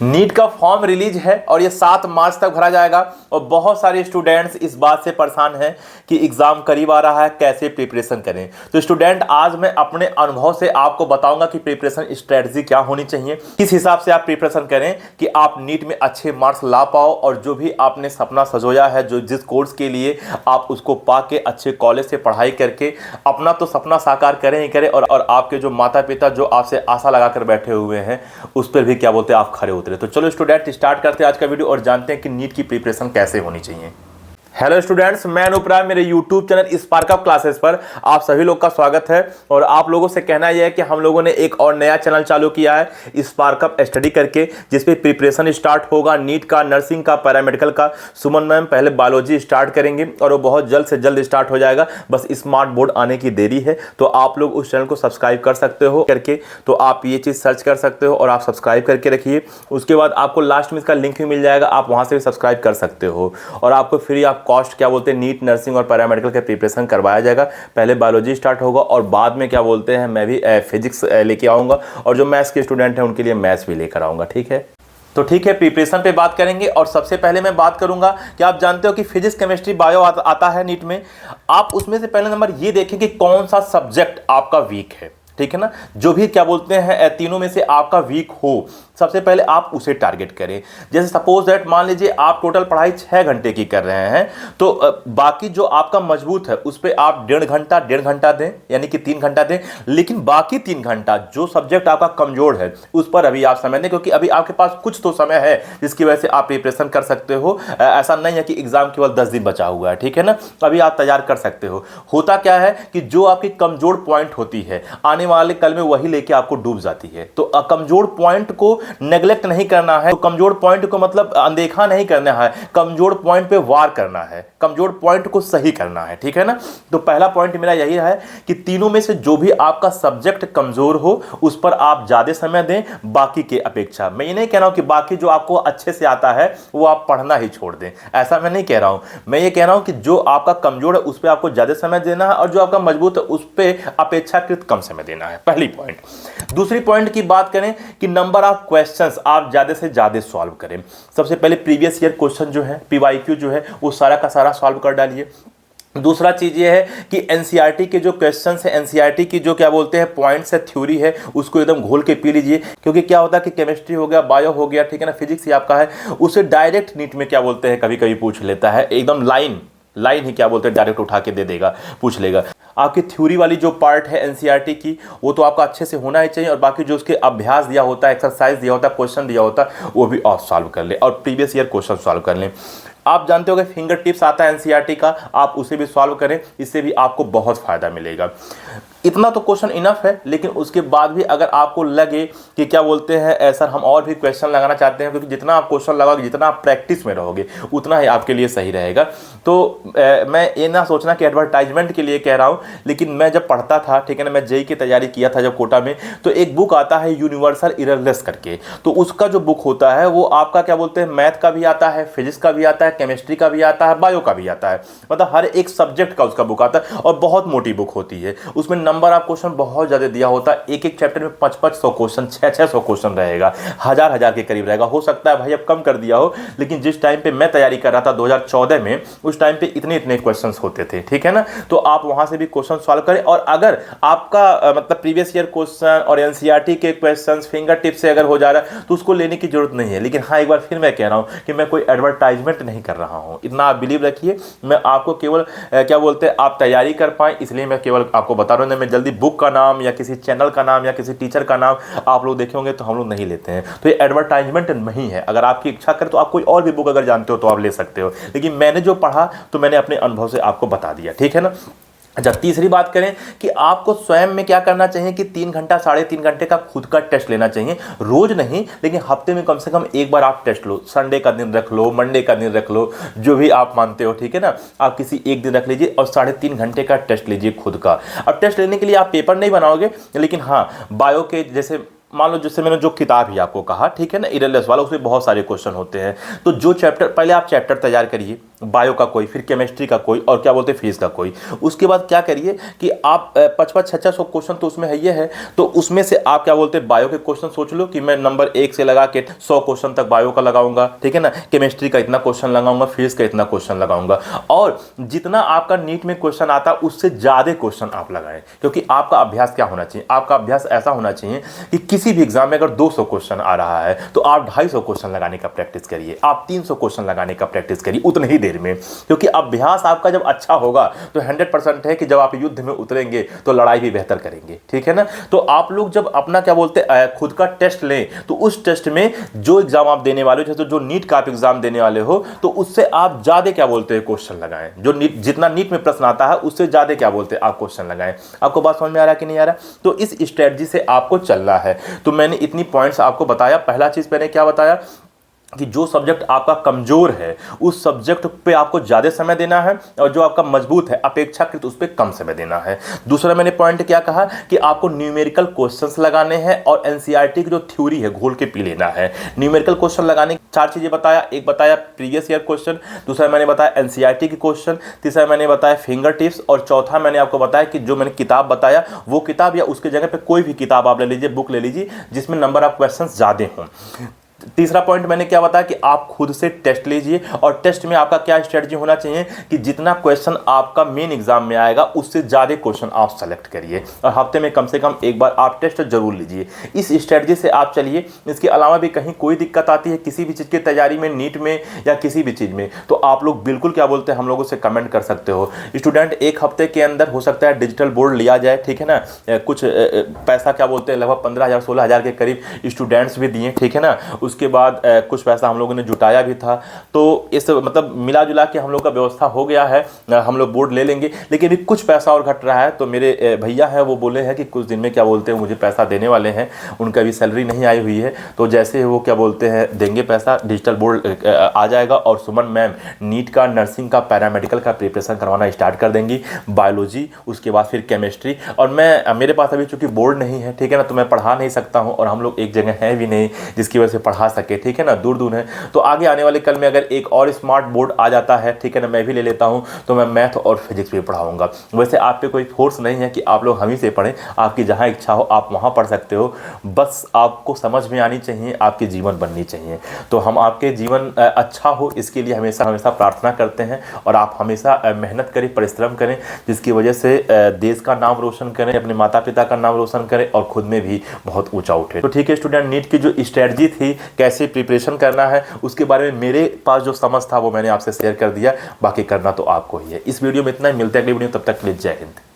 NEET का form release है और ये 7 मार्च तक भरा जाएगा और बहुत सारे स्टूडेंट्स इस बात से परेशान हैं कि एग्जाम करीब आ रहा है, कैसे प्रिपरेशन करें। तो स्टूडेंट, आज मैं अपने अनुभव से आपको बताऊंगा कि प्रिपरेशन स्ट्रेटजी क्या होनी चाहिए, किस हिसाब से आप प्रिपरेशन करें कि आप नीट में अच्छे मार्क्स ला पाओ और जो भी आपने सपना सजोया है, जो जिस कोर्स के लिए आप उसको पा के अच्छे कॉलेज से पढ़ाई करके अपना तो सपना साकार करें ही करें और आपके जो माता पिता जो आपसे आशा लगाकर बैठे हुए हैं उस पर भी क्या बोलते हैं आप खड़े उतरे। तो चलो स्टूडेंट, स्टार्ट करते हैं आज का वीडियो और जानते हैं कि नीट की प्रिपरेशन कैसे होनी चाहिए। हेलो स्टूडेंट्स, मैं अनूप राय, मेरे यूट्यूब चैनल स्पार्कअप क्लासेस पर आप सभी लोग का स्वागत है। और आप लोगों से कहना यह है कि हम लोगों ने एक और नया चैनल चालू किया है स्पार्कअप स्टडी करके, जिसपे प्रिपरेशन स्टार्ट होगा नीट का, नर्सिंग का, पैरामेडिकल का। सुमन मैम पहले बायोलॉजी स्टार्ट करेंगे और वो बहुत जल्द से जल्द स्टार्ट हो जाएगा, बस स्मार्ट बोर्ड आने की देरी है। तो आप लोग उस चैनल को सब्सक्राइब कर सकते हो करके, तो आप ये चीज़ सर्च कर सकते हो और आप सब्सक्राइब करके रखिए। उसके बाद आपको लास्ट में इसका लिंक भी मिल जाएगा, आप वहाँ से भी सब्सक्राइब कर सकते हो और आपको फ्री आप कॉस्ट क्या बोलते हैं नीट, नर्सिंग और पैरामेडिकल के प्रिपरेशन करवाया जाएगा। पहले बायोलॉजी स्टार्ट होगा और बाद में क्या बोलते हैं मैं भी फिजिक्स लेके आऊँगा और जो मैथ्स के स्टूडेंट हैं उनके लिए मैथ्स भी लेकर आऊँगा। ठीक है, तो ठीक है, प्रिपरेशन पे बात करेंगे। और सबसे पहले मैं बात करूंगा कि आप जानते हो कि फिजिक्स, केमिस्ट्री, बायो आता है नीट में। आप उसमें से पहले नंबर ये देखें कि कौन सा सब्जेक्ट आपका वीक है। ठीक है ना, जो भी क्या बोलते हैं तीनों में से आपका वीक हो, सबसे पहले आप उसे टारगेट करें। जैसे सपोज दैट मान लीजिए आप टोटल पढ़ाई 6 घंटे की कर रहे हैं, तो बाकी जो आपका मजबूत है उस पर आप डेढ़ घंटा दें, यानी कि 3 घंटा दें। लेकिन बाकी 3 घंटा जो सब्जेक्ट आपका कमजोर है उस पर अभी आप समय दें, क्योंकि अभी आपके पास कुछ तो समय है जिसकी वजह से आप प्रिपरेशन कर सकते हो। ऐसा नहीं है कि एग्जाम केवल 10 दिन बचा हुआ है। ठीक है ना, अभी आप तैयार कर सकते हो। होता क्या है कि जो आपकी कमजोर पॉइंट होती है आने वाले कल में वही लेके आपको डूब जाती है। तो कमजोर पॉइंट को नेग्लेक्ट नहीं करना है, तो कमजोर पॉइंट को मतलब अनदेखा नहीं करना है, कमजोर पॉइंट पे वार करना है, कमजोर पॉइंट को सही करना है। ठीक है ना, तो पहला पॉइंट मेरा यही है कि तीनों में से जो भी आपका सब्जेक्ट कमजोर हो उस पर आप ज्यादा समय दें बाकी के अपेक्षा। मैं ये नहीं कह रहा हूं कि बाकी जो आपको अच्छे से आता है वो आप पढ़ना ही छोड़ दें, ऐसा मैं नहीं कह रहा हूं। मैं ये कह रहा हूं कि जो आपका कमजोर है उस पर आपको ज्यादा समय देना है और जो आपका मजबूत है उस पर अपेक्षाकृत कम समय देना है, पहली पॉइंट। दूसरी पॉइंट की बात करें कि नंबर ऑफ क्वेश्चंस आप ज्यादा से ज्यादा सॉल्व करें। सबसे पहले प्रीवियस ईयर क्वेश्चन जो है, पीवाईक्यू जो है, वो सारा का सारा सॉल्व कर डालिए। दूसरा चीज ये है कि एनसीईआरटी के जो क्वेश्चंस है, एनसीईआरटी की जो क्या बोलते हैं पॉइंट्स है, थ्योरी है, उसको एकदम घोल के पी लीजिए। क्योंकि क्या होता है कि केमिस्ट्री हो गया, बायो हो गया, ठीक है ना, फिजिक्स ही आपका है, उसे डायरेक्ट नीट में क्या बोलते हैं कभी कभी पूछ लेता है, एकदम लाइन ही क्या बोलते हैं डायरेक्ट उठा के दे देगा, पूछ लेगा। आपकी थ्योरी वाली जो पार्ट है एनसीईआरटी की वो तो आपका अच्छे से होना ही चाहिए और बाकी जो उसके अभ्यास दिया होता है, एक्सरसाइज दिया होता है, क्वेश्चन दिया होता है, वो भी आप सॉल्व कर ले और प्रीवियस ईयर क्वेश्चन सॉल्व कर लें। आप जानते हो कि फिंगर टिप्स आता है एनसीईआरटी का, आप उसे भी सॉल्व करें, इससे भी आपको बहुत फायदा मिलेगा। इतना तो क्वेश्चन इनफ है, लेकिन उसके बाद भी अगर आपको लगे कि क्या बोलते हैं सर हम और भी क्वेश्चन लगाना चाहते हैं, क्योंकि जितना आप क्वेश्चन लगाओगे, जितना आप प्रैक्टिस में रहोगे उतना ही आपके लिए सही रहेगा। तो मैं ये ना सोचना कि एडवर्टाइजमेंट के लिए कह रहा हूँ, लेकिन मैं जब पढ़ता था, ठीक है ना, मैं जेईई की तैयारी किया था जब कोटा में, तो एक बुक आता है यूनिवर्सल एररलेस करके। तो उसका जो बुक होता है वो आपका क्या बोलते हैं मैथ का भी आता है, फिजिक्स का भी आता है, केमिस्ट्री का भी आता है, बायो का भी आता है, मतलब हर एक सब्जेक्ट का उसका बुक आता है और बहुत मोटी बुक होती है। उसमें नंबर ऑफ क्वेश्चन बहुत ज्यादा दिया होता है, एक एक चैप्टर में 500 क्वेश्चन, 600 क्वेश्चन रहेगा, हजार के करीब रहेगा। हो सकता है भाई अब कम कर दिया हो, लेकिन जिस टाइम पे मैं तैयारी कर रहा था 2014 में, उस टाइम पे इतने क्वेश्चंस होते थे। ठीक है ना, तो आप वहां से भी क्वेश्चन सॉल्व करें। और अगर आपका मतलब प्रीवियस ईयर क्वेश्चन और एनसीईआरटी के क्वेश्चंस फिंगर टिप से अगर हो जा रहा है तो उसको लेने की जरूरत नहीं है। लेकिन हाँ, एक बार फिर मैं कह रहा हूं कि मैं कोई एडवर्टाइजमेंट नहीं कर रहा हूं, इतना आप बिलीव रखिए। मैं आपको केवल क्या बोलते हैं आप तैयारी कर पाए इसलिए मैं केवल आपको बता रहा हूं। मैं जल्दी बुक का नाम या किसी चैनल का नाम या किसी टीचर का नाम आप लोग देखे होंगे तो हम लोग नहीं लेते हैं, तो ये एडवर्टाइजमेंट नहीं है। अगर आपकी इच्छा करे तो आप कोई और भी बुक अगर जानते हो तो आप ले सकते हो, लेकिन मैंने जो पढ़ा तो मैंने अपने अनुभव से आपको बता दिया। ठीक है ना। अच्छा, तीसरी बात करें कि आपको स्वयं में क्या करना चाहिए कि 3 घंटा 3.5 घंटे का खुद का टेस्ट लेना चाहिए। रोज नहीं, लेकिन हफ्ते में कम से कम एक बार आप टेस्ट लो। संडे का दिन रख लो, मंडे का दिन रख लो, जो भी आप मानते हो। ठीक है ना, आप किसी एक दिन रख लीजिए और 3.5 घंटे का टेस्ट लीजिए खुद का। अब टेस्ट लेने के लिए आप पेपर नहीं बनाओगे, लेकिन हाँ बायो के जैसे मान लो, जैसे मैंने जो किताब ही आपको कहा, ठीक है ना, एररलेस वाला, उसमें बहुत सारे क्वेश्चन होते हैं। तो जो चैप्टर पहले आप चैप्टर तैयार करिए, बायो का कोई, फिर केमिस्ट्री का कोई, और क्या बोलते हैं फिजिक्स का कोई। उसके बाद क्या करिए कि आप 55-66 क्वेश्चन तो उसमें है ये है, तो उसमें से आप क्या बोलते हैं बायो के क्वेश्चन सोच लो कि मैं नंबर 1 से लगा के 100 क्वेश्चन तक बायो का लगाऊंगा, ठीक है ना, केमिस्ट्री का इतना क्वेश्चन लगाऊंगा, फिजिक्स का इतना क्वेश्चन लगाऊंगा, और जितना आपका नीट में क्वेश्चन आता है उससे ज्यादा क्वेश्चन आप लगाएं। क्योंकि आपका अभ्यास क्या होना चाहिए, आपका अभ्यास ऐसा होना चाहिए कि किसी भी एग्जाम में अगर 200 क्वेश्चन आ रहा है तो आप 250 क्वेश्चन लगाने का प्रैक्टिस करिए, आप 300 क्वेश्चन लगाने का प्रैक्टिस करिए उतनी ही देर में। क्योंकि अभ्यास आपका जब अच्छा होगा तो 100% है कि जब आप युद्ध में उतरेंगे तो लड़ाई भी बेहतर करेंगे, ठीक है ना। तो आप लोग जब अपना क्या बोलते हैं खुद का टेस्ट लें, तो उस टेस्ट में जो एग्जाम आप देने वाले हो, जैसे जो नीट का आप एग्जाम देने वाले हो, तो उससे आप ज्यादा क्या बोलते हैं क्वेश्चन लगाएं। जो नीट, जितना नीट में प्रश्न आता है उससे ज्यादा क्या बोलते हैं आप क्वेश्चन लगाएं। आपको बात समझ में आ रहा है कि नहीं आ रहा? तो इस स्ट्रेटजी से आपको चलना है। तो मैंने इतनी पॉइंट्स आपको बताया। पहला चीज मैंने क्या बताया कि जो सब्जेक्ट आपका कमजोर है उस सब्जेक्ट पे आपको ज्यादा समय देना है, और जो आपका मजबूत है अपेक्षाकृत उस पे कम समय देना है। दूसरा मैंने पॉइंट क्या कहा कि आपको न्यूमेरिकल क्वेश्चंस लगाने हैं, और एनसीईआरटी की जो थ्योरी है घोल के पी लेना है। न्यूमेरिकल क्वेश्चन लगाने की 4 चीजें बताया। एक बताया प्रीवियस ईयर क्वेश्चन, दूसरा मैंने बताया एनसीईआरटी की क्वेश्चन, तीसरा मैंने बताया फिंगर टिप्स, और चौथा मैंने आपको बताया कि जो मैंने किताब बताया वो किताब या उसके जगह पे कोई भी किताब आप ले लीजिए, बुक ले लीजिए जिसमें नंबर ऑफ क्वेश्चन ज्यादा हों। तीसरा पॉइंट मैंने क्या बताया कि आप खुद से टेस्ट लीजिए, और टेस्ट में आपका क्या स्ट्रेटजी होना चाहिए कि जितना क्वेश्चन आपका मेन एग्जाम में आएगा उससे ज्यादा क्वेश्चन आप सेलेक्ट करिए, और हफ्ते में कम से कम एक बार आप टेस्ट जरूर लीजिए। इस स्ट्रेटजी से आप चलिए। इसके अलावा भी कहीं कोई दिक्कत आती है किसी भी चीज की तैयारी में, नीट में या किसी भी चीज में, तो आप लोग बिल्कुल क्या बोलते हैं हम लोगों से कमेंट कर सकते हो। स्टूडेंट एक हफ्ते के अंदर हो सकता है डिजिटल बोर्ड लिया जाए, ठीक है ना। कुछ पैसा क्या बोलते हैं लगभग 15,000-16,000 के करीब स्टूडेंट्स भी दिए, ठीक है ना। उसके बाद कुछ पैसा हम लोगों ने जुटाया भी था। तो इस मतलब मिला जुला के हम लोग का व्यवस्था हो गया है, हम लोग बोर्ड ले लेंगे। लेकिन अभी कुछ पैसा और घट रहा है, तो मेरे भैया हैं वो बोले हैं कि कुछ दिन में क्या बोलते हैं मुझे पैसा देने वाले हैं, उनका भी सैलरी नहीं आई हुई है, तो जैसे वो क्या बोलते हैं देंगे पैसा, डिजिटल बोर्ड आ जाएगा, और सुमन मैम नीट का, नर्सिंग का, पैरामेडिकल का प्रिपरेशन करवाना स्टार्ट कर देंगी, बायोलॉजी, उसके बाद फिर केमिस्ट्री। और मेरे पास अभी चूंकि बोर्ड नहीं है, ठीक है ना, तो मैं पढ़ा नहीं सकता हूँ, और हम लोग एक जगह हैं भी नहीं जिसकी वजह से पढ़ा सके, ठीक है ना, दूर दूर है। तो आगे आने वाले कल में अगर एक और स्मार्ट बोर्ड आ जाता है, ठीक है ना, मैं भी ले लेता हूं, तो मैं मैथ और फिजिक्स भी पढ़ाऊंगा। वैसे आप पे कोई फोर्स नहीं है कि आप लोग हम ही से पढ़ें, आपकी जहां इच्छा हो आप वहां पढ़ सकते हो, बस आपको समझ में आनी चाहिए, आपकी जीवन बननी चाहिए। तो हम आपके जीवन अच्छा हो इसके लिए हमेशा हमेशा प्रार्थना करते हैं, और आप हमेशा मेहनत करें, परिश्रम करें, जिसकी वजह से देश का नाम रोशन करें, अपने माता पिता का नाम रोशन करें, और खुद में भी बहुत ऊंचा उठे। तो ठीक है स्टूडेंट, नीट की जो स्ट्रेटजी थी कैसे प्रिपरेशन करना है उसके बारे में मेरे पास जो समझ था वो मैंने आपसे शेयर कर दिया, बाकी करना तो आपको ही है। इस वीडियो में इतना ही, मिलते हैं अगली वीडियो, तब तक के लिए जय हिंद।